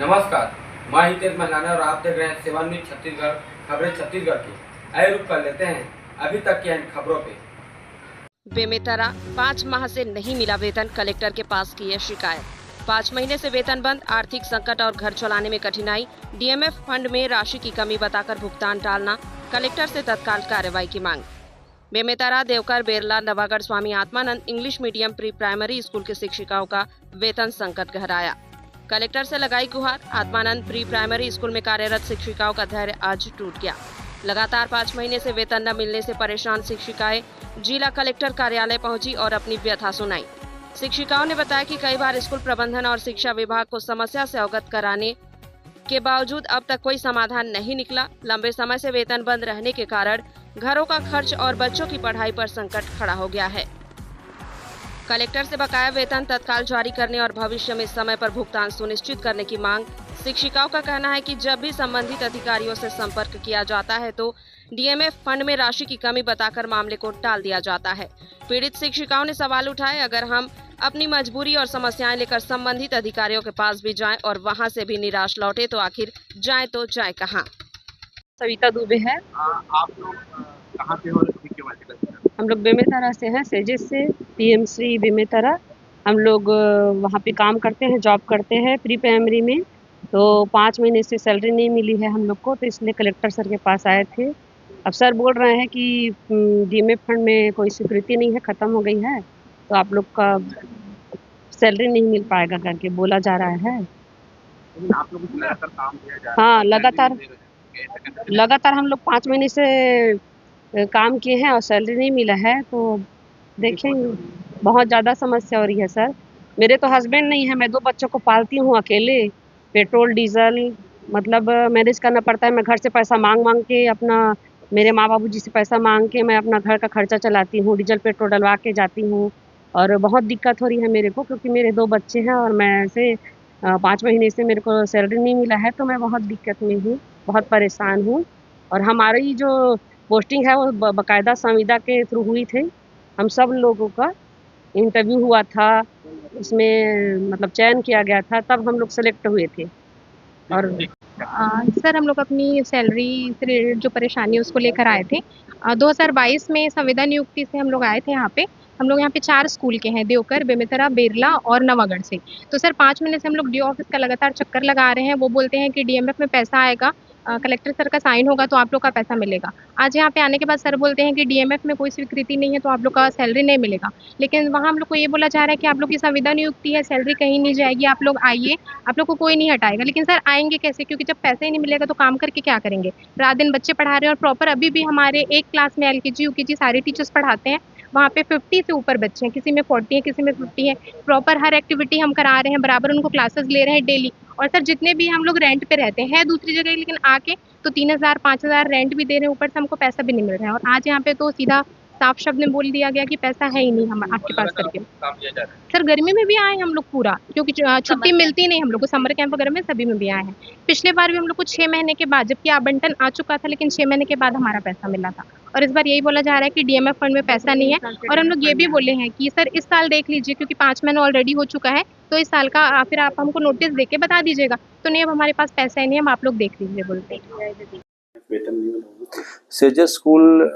नमस्कार, मैं हितेश मल्लाना और आप देख रहे हैं सेवन न्यूज छत्तीसगढ़। खबरें छत्तीसगढ़ की। आइए रुक कर लेते हैं अभी तक की इन खबरों पे। बेमेतरा 5 माह से नहीं मिला वेतन, कलेक्टर के पास की है शिकायत। 5 महीने से वेतन बंद, आर्थिक संकट और घर चलाने में कठिनाई। डीएमएफ फंड में राशि की कमी बताकर भुगतान टालना, कलेक्टर से तत्काल कार्रवाई की मांग। Bemetara, Deokar, Berla, Nawagarh Swami Atmanand English medium pre primary school के शिक्षिकाओं का वेतन संकट गहराया। कलेक्टर से लगाई गुहार। आत्मानंद प्री प्राइमरी स्कूल में कार्यरत शिक्षिकाओं का धैर्य आज टूट गया। लगातार 5 महीने से वेतन न मिलने से परेशान शिक्षिकाएं जिला कलेक्टर कार्यालय पहुंची और अपनी व्यथा सुनाई। शिक्षिकाओं ने बताया कि कई बार स्कूल प्रबंधन और शिक्षा विभाग को समस्या से अवगत कराने के बावजूद अब तक कोई समाधान नहीं निकला। लंबे समय से वेतन बंद रहने के कारण घरों का खर्च और बच्चों की पढ़ाई पर संकट खड़ा हो गया है। कलेक्टर से बकाया वेतन तत्काल जारी करने और भविष्य में समय पर भुगतान सुनिश्चित करने की मांग। शिक्षिकाओं का कहना है कि जब भी संबंधित अधिकारियों से संपर्क किया जाता है तो डीएमएफ फंड में राशि की कमी बताकर मामले को टाल दिया जाता है। पीड़ित शिक्षिकाओं ने सवाल उठाए, अगर हम अपनी मजबूरी और समस्याएं लेकर संबंधित अधिकारियों के पास भी जाएं और वहां से भी निराश लौटे तो आखिर जाएं तो जाएं कहां। सविता दुबे है। आप लोग कहाँ से हो और किसी के बारे में? हम लोग बेमेतरा से हैं, सेजिस से, पीएमसी बेमेतरा। हम लोग वहाँ पे काम करते हैं, जॉब करते हैं प्री प्राइमरी में। तो 5 महीने से सैलरी नहीं मिली है हम लोग को, तो इसलिए कलेक्टर सर के पास आए थे। अब सर बोल रहे हैं कि डीएमएफ फंड में कोई स्वीकृति नहीं है, ख़त्म हो गई है, तो आप लोग का सैलरी नहीं मिल पाएगा करके बोला जा रहा है। लेकिन आप लोगों को लगातार काम दिया जा रहा है। हाँ, लगातार हम लोग 5 महीने से काम किए हैं और सैलरी नहीं मिला है, तो देखेंगे। बहुत ज़्यादा समस्या हो रही है सर। मेरे तो हस्बैंड नहीं है, मैं 2 बच्चों को पालती हूँ अकेले। पेट्रोल, डीज़ल मतलब मैनेज करना पड़ता है। मैं घर से पैसा माँग-माँग के अपना मेरे माँ-बाबू जी से पैसा माँग के मैं अपना घर का खर्चा चलाती हूँ, डीज़ल पेट्रोल डलवा के जाती हूँ और बहुत दिक्कत हो रही है मेरे को, क्योंकि मेरे 2 बच्चे हैं और मैं ऐसे 5 महीने से मेरे को सैलरी नहीं मिला है, तो मैं बहुत दिक्कत में हूँ, बहुत परेशान हूँ। और हमारी जो पोस्टिंग है वो बाकायदा संविदा के थ्रू हुई थी। हम सब लोगों का इंटरव्यू हुआ था, उसमें मतलब चयन किया गया था, तब हम लोग सेलेक्ट हुए थे। और सर हम लोग अपनी सैलरी से रिलेटेड जो परेशानी है उसको लेकर आए थे। 2022 में संविदा नियुक्ति से हम लोग आए थे यहाँ पे। हम लोग यहाँ पे 4 स्कूल के हैं, देवकर, बेमेतरा, बेरला और नवागढ़ से। तो सर 5 महीने से हम लोग डीओ ऑफिस का लगातार चक्कर लगा रहे हैं। वो बोलते हैं कि डीएमएफ में पैसा आएगा, कलेक्टर सर का साइन होगा तो आप लोग का पैसा मिलेगा। आज यहाँ पे आने के बाद सर बोलते हैं कि डीएमएफ में कोई स्वीकृति नहीं है तो आप लोग का सैलरी नहीं मिलेगा। लेकिन वहाँ हम लोग को ये बोला जा रहा है कि आप लोग की संविदा नियुक्ति है, सैलरी कहीं नहीं जाएगी, आप लोग आइए, आप लोग को कोई नहीं हटाएगा। लेकिन सर आएँगे कैसे? क्योंकि जब पैसा ही नहीं मिलेगा तो काम करके क्या करेंगे? रात दिन बच्चे पढ़ा रहे हैं और प्रॉपर अभी भी हमारे एक क्लास में एलकेजी, यूकेजी सारे टीचर्स पढ़ाते हैं। वहाँ पे 50 से ऊपर बच्चे हैं, किसी में 40 है, किसी में 50 है। प्रॉपर हर एक्टिविटी हम करा रहे हैं, बराबर उनको क्लासेस ले रहे हैं डेली। और सर जितने भी हम लोग रेंट पे रहते हैं दूसरी जगह, लेकिन आके तो 3000 5000 रेंट भी दे रहे हैं, ऊपर से हमको पैसा भी नहीं मिल रहा है। और आज यहाँ पे तो सीधा साफ शब्द में बोल दिया गया कि पैसा है ही नहीं हम आपके पास करके। काम दिया जा रहा है। सर गर्मी में भी आए हैं हम लोग पूरा, क्योंकि छुट्टी मिलती नहीं हम लोग को, समर कैंप वगैरह में सभी में भी आए हैं। पिछले बार भी हम लोग को 6 महीने के बाद, जबकि आवंटन आ चुका था, लेकिन 6 महीने के बाद हमारा पैसा मिला था। और इस बार यही बोला जा रहा है कि डीएमएफ फंड में पैसा नहीं है। और हम लोग ये भी बोले हैं कि सर इस साल देख लीजिए, क्योंकि 5 महीना ऑलरेडी हो चुका है, तो इस साल का फिर आप हमको नोटिस दे के बता दीजिएगा। तो नहीं, अब हमारे पास पैसा ही नहीं है, हम आप लोग देख लीजिए बोलते हैं। सेजस स्कूल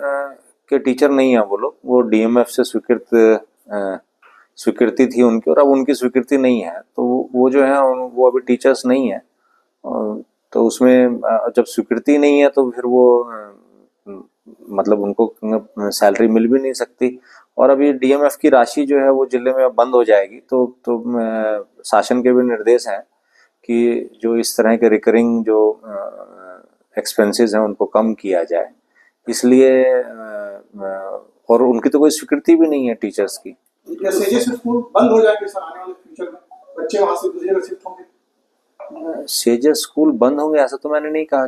के टीचर नहीं है वो लोग, वो डीएमएफ से स्वीकृति थी उनकी और अब उनकी स्वीकृति नहीं है, तो वो जो है वो अभी टीचर्स नहीं है। तो उसमें जब स्वीकृति नहीं है तो फिर वो मतलब उनको सैलरी मिल भी नहीं सकती। और अभी डीएमएफ की राशि जो है वो जिले में बंद हो जाएगी, तो शासन के भी निर्देश हैं कि जो इस तरह के रिकरिंग जो एक्सपेंसेस हैं उनको कम किया जाए, इसलिए और उनकी तो कोई स्वीकृति भी नहीं है टीचर्स की। सेजेस स्कूल बंद हो जाएंगे सर आने वाले फ्यूचर में, बच्चे वहां से दूसरी जगह शिफ्ट होंगे। सेजेस स्कूल बंद होंगे ऐसा तो मैंने नहीं कहा।